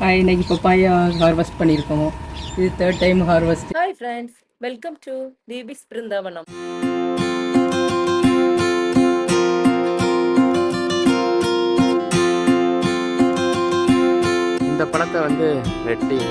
இன்னைக்கு papaya harvest பண்ணியிருக்கோம். இது third time harvest. Hi friends, welcome to Deepi's Brindavanam. இந்த பழத்தை வந்து வெட்டுங்க.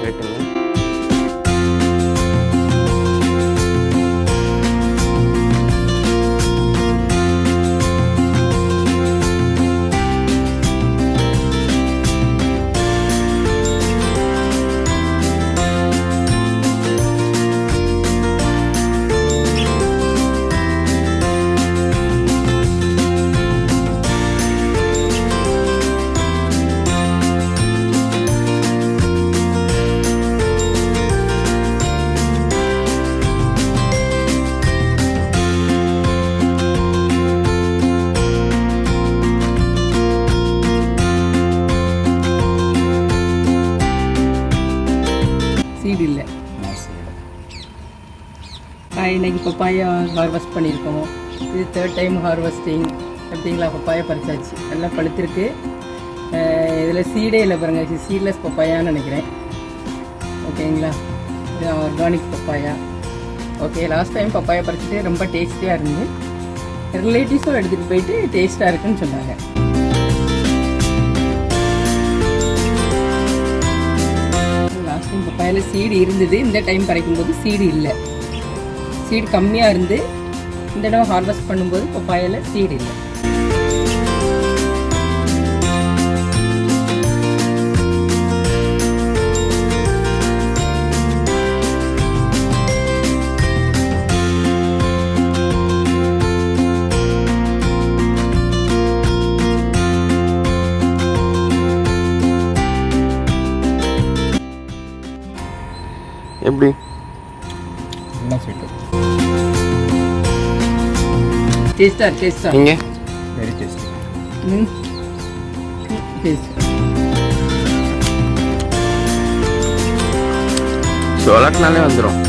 சீடு இல்லை. இன்னைக்கு பப்பாயா ஹார்வெஸ்ட் பண்ணியிருக்கோம். இது தேர்ட் டைம் ஹார்வெஸ்டிங். பார்த்தீங்களா, பப்பாயா பறிச்சாச்சு, நல்லா பழுத்திருக்கு. இதில் சீடே இல்லை பாருங்கள், இது சீட்லெஸ் பப்பாயான்னு நினைக்கிறேன். ஓகேங்களா, இது organic papaya. Okay, last time papaya பறிச்சுட்டு ரொம்ப டேஸ்டியாக இருந்து ரிலேட்டிவ்ஸும் எடுத்துகிட்டு போயிட்டு டேஸ்ட்டாக இருக்குன்னு சொன்னாங்க. லாஸ்ட் டைம் பப்பாயில் சீடு இருந்தது, இந்த டைம் பறிக்கும்போது சீடு இல்லை. சீடு கம்மியாக இருந்து இந்த இடம் ஹார்வெஸ்ட் பண்ணும்போது பப்பாயில் சீடு இல்லை. எப்படி நல்லா ஸ்வீட்டு, டேஸ்டா நீங்கள் வெரி டேஸ்டி. டேஸ்ட் சொலட்டினாலே வந்துடும்.